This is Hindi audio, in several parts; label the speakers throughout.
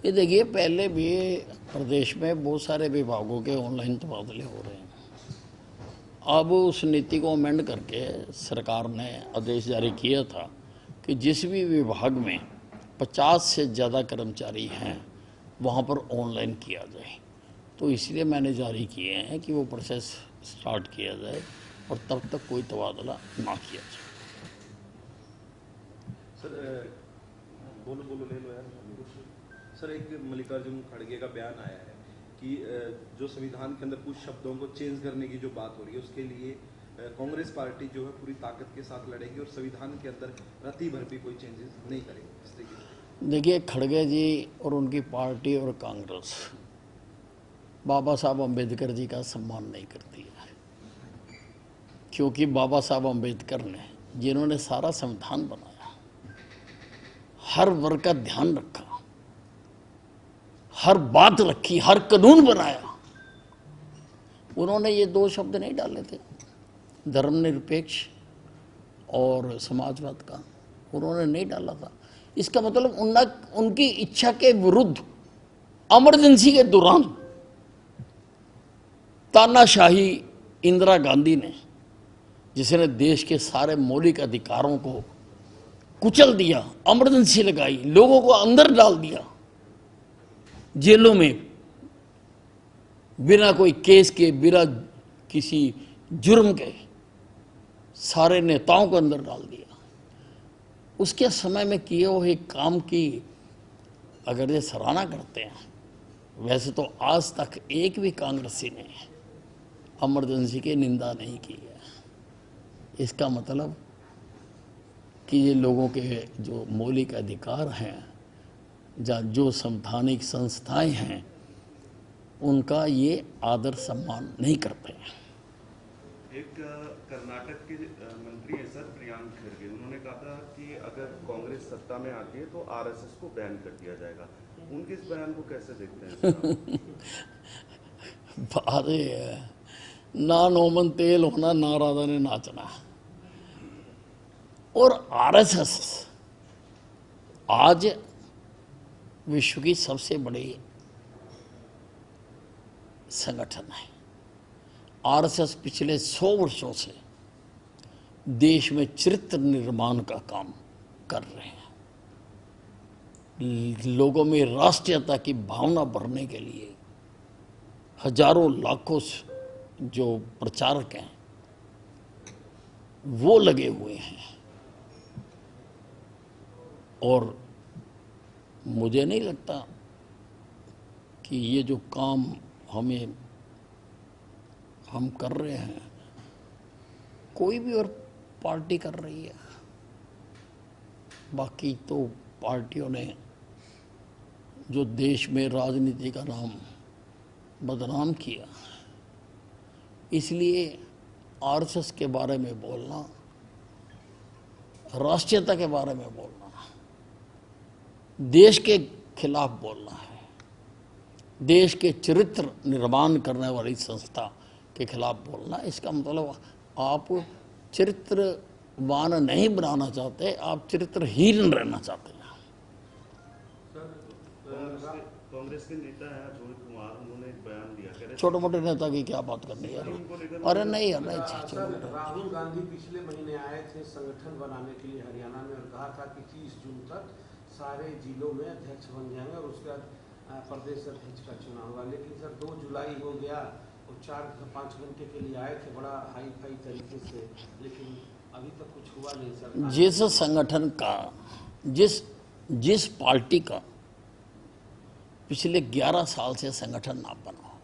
Speaker 1: ये देखिए, पहले भी प्रदेश में बहुत सारे विभागों के ऑनलाइन तबादले हो रहे हैं। अब उस नीति को अमेंड करके सरकार ने आदेश जारी किया था कि जिस भी विभाग में 50 से ज़्यादा कर्मचारी हैं वहाँ पर ऑनलाइन किया जाए। तो इसलिए मैंने जारी किए हैं कि वो प्रोसेस स्टार्ट किया जाए और तब तक कोई तबादला ना किया जाए।
Speaker 2: सर बोलो बोलो ले लो यार। सर एक मल्लिकार्जुन खड़गे का बयान आया है कि जो संविधान के अंदर कुछ शब्दों को चेंज करने की जो बात हो रही है उसके लिए कांग्रेस पार्टी जो है पूरी ताकत के साथ लड़ेगी और संविधान के अंदर रत्ती भर भी कोई चेंजेस नहीं करेगी इस तरीके।
Speaker 1: देखिए, खड़गे जी और उनकी पार्टी और कांग्रेस बाबा साहब अम्बेडकर जी का सम्मान नहीं करती है, क्योंकि बाबा साहब अम्बेडकर ने, जिन्होंने सारा संविधान बनाया, हर वर्ग का ध्यान रखा, हर बात रखी, हर कानून बनाया, उन्होंने ये दो शब्द नहीं डाले थे, धर्मनिरपेक्ष और समाजवाद का उन्होंने नहीं डाला था। इसका मतलब उनकी इच्छा के विरुद्ध इमरजेंसी के दौरान तानाशाही इंदिरा गांधी ने, जिसने देश के सारे मौलिक अधिकारों को कुचल दिया, इमरजेंसी लगाई, लोगों को अंदर डाल दिया जेलों में, बिना कोई केस के, बिना किसी जुर्म के सारे नेताओं को अंदर डाल दिया। उसके समय में किए हुए काम की अगर ये सराहना करते हैं, वैसे तो आज तक एक भी कांग्रेसी ने इमरजेंसी की निंदा नहीं की है। इसका मतलब कि ये लोगों के जो मौलिक अधिकार हैं, जो संवैधानिक संस्थाएं हैं, उनका ये आदर सम्मान नहीं करते हैं।
Speaker 3: एक कर्नाटक के मंत्री हैं सर, प्रियांक खरगे, उन्होंने कहा था कि अगर कांग्रेस सत्ता में आती है तो आरएसएस को बैन कर दिया जाएगा। उनके इस बयान को कैसे देखते हैं?
Speaker 1: बात ये है, ना नौमन तेल होना, ना राधा ने नाचना। और आरएसएस आज विश्व की सबसे बड़ी संगठन है। आरएसएस पिछले 100 वर्षों से देश में चरित्र निर्माण का काम कर रहे हैं। लोगों में राष्ट्रीयता की भावना भरने के लिए हजारों लाखों जो प्रचारक हैं वो लगे हुए हैं। और मुझे नहीं लगता कि ये जो काम हम कर रहे हैं कोई भी और पार्टी कर रही है। बाकी तो पार्टियों ने जो देश में राजनीति का नाम बदनाम किया, इसलिए आरएसएस के बारे में बोलना, राष्ट्रीयता के बारे में बोलना, देश के खिलाफ बोलना है। देश के चरित्र निर्माण करने वाली संस्था के खिलाफ बोलना, इसका मतलब आप चरित्रवान नहीं बनाना चाहते, आप चरित्रहीन रहना चाहते हैं।
Speaker 3: कांग्रेस के नेता हैं रोहित कुमार, उन्होंने एक बयान दिया,
Speaker 1: छोटे मोटे नेता की क्या बात करनी है? अरे नहीं यार, नहीं।
Speaker 4: राहुल गांधी पिछले महीने आए थे संगठन बनाने के लिए हरियाणा में और कहा था कि 30 जून तक सारे जिलों में अध्यक्ष बन जाएंगे और उसके बाद प्रदेश अध्यक्ष का चुनाव होगा। लेकिन सर 2 जुलाई हो गया और 4-5 घंटे के लिए आए थे बड़ा हाई फाई तरीके से, लेकिन अभी तक कुछ हुआ नहीं सर।
Speaker 1: जिस संगठन का, जिस पार्टी का पिछले 11 साल से संगठन ना बना हो,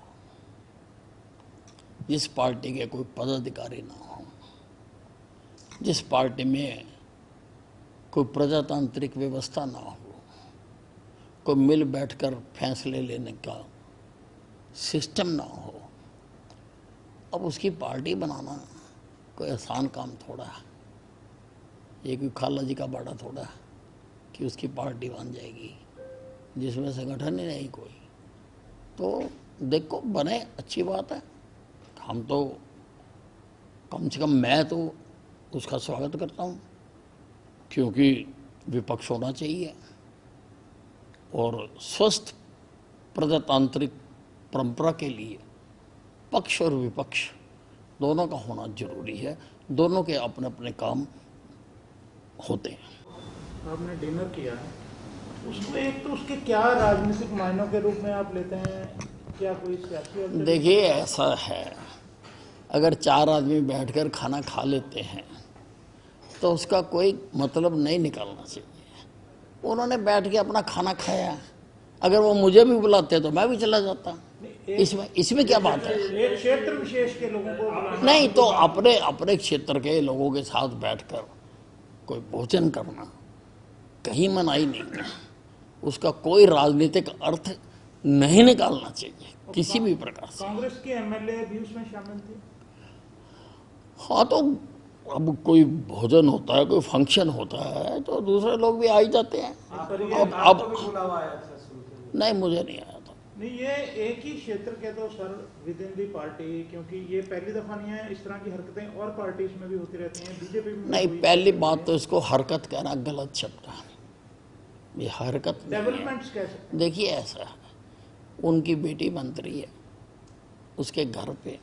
Speaker 1: जिस पार्टी के कोई पदाधिकारी ना हो, जिस पार्टी में कोई प्रजातांत्रिक व्यवस्था ना हो, कोई मिल बैठकर फैसले लेने का सिस्टम ना हो, अब उसकी पार्टी बनाना कोई आसान काम थोड़ा है। ये कोई खाला जी का बाड़ा थोड़ा है कि उसकी पार्टी बन जाएगी जिसमें संगठन ही नहीं कोई। तो देखो, बने, अच्छी बात है। हम तो कम से कम, मैं तो उसका स्वागत करता हूँ, क्योंकि विपक्ष होना चाहिए और स्वस्थ प्रजातांत्रिक परंपरा के लिए पक्ष और विपक्ष दोनों का होना जरूरी है। दोनों के अपने अपने काम होते हैं।
Speaker 5: आपने डिनर किया है, उसमें एक तो उसके क्या राजनीतिक मायनों के रूप में आप लेते हैं, क्या कोई सियासी?
Speaker 1: देखिए, ऐसा है, अगर 4 आदमी बैठकर खाना खा लेते हैं तो उसका कोई मतलब नहीं निकालना चाहिए। उन्होंने बैठ के अपना खाना खाया, अगर वो मुझे भी बुलाते तो मैं भी चला जाता। इसमें क्या बात है?
Speaker 5: एक क्षेत्र विशेष के लोगों को बुलाना,
Speaker 1: नहीं तो अपने क्षेत्र के लोगों के साथ बैठकर कोई भोजन करना कहीं मनाही नहीं है। उसका कोई राजनीतिक अर्थ नहीं निकालना चाहिए किसी भी प्रकार से।
Speaker 5: कांग्रेस के एमएलए भी उसमें शामिल थे।
Speaker 1: हाँ, तो अब कोई भोजन होता है, कोई फंक्शन होता है तो दूसरे लोग भी आ ही जाते हैं।
Speaker 4: आपको भी बुलावा आया था सुनते?
Speaker 1: नहीं, मुझे नहीं आया था।
Speaker 5: नहीं, ये एक ही क्षेत्र के तो sir with in the party, क्योंकि ये पहली दफा नहीं है, इस तरह की हरकतें और पार्टीज में भी होती रहती हैं, बीजेपी में
Speaker 1: नहीं,
Speaker 5: हुई
Speaker 1: पहली
Speaker 5: है।
Speaker 1: बात तो इसको हरकत कहना गलत शब्द है। ये हरकत नहीं है।
Speaker 5: डेवलपमेंट्स कह सकते हैं।
Speaker 1: देखिए, ऐसा है, उनकी बेटी मंत्री है, उसके घर पे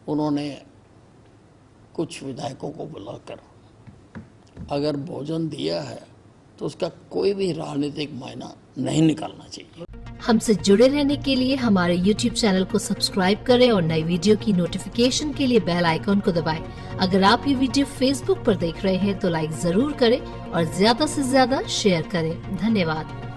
Speaker 1: उन्होंने कुछ विधायकों को बुलाकर अगर भोजन दिया है तो उसका कोई भी राजनीतिक मायना नहीं निकालना चाहिए।
Speaker 6: हमसे जुड़े रहने के लिए हमारे YouTube चैनल को सब्सक्राइब करें और नई वीडियो की नोटिफिकेशन के लिए बेल आइकॉन को दबाएं। अगर आप ये वीडियो Facebook पर देख रहे हैं तो लाइक जरूर करें और ज्यादा से ज्यादा शेयर करें। धन्यवाद।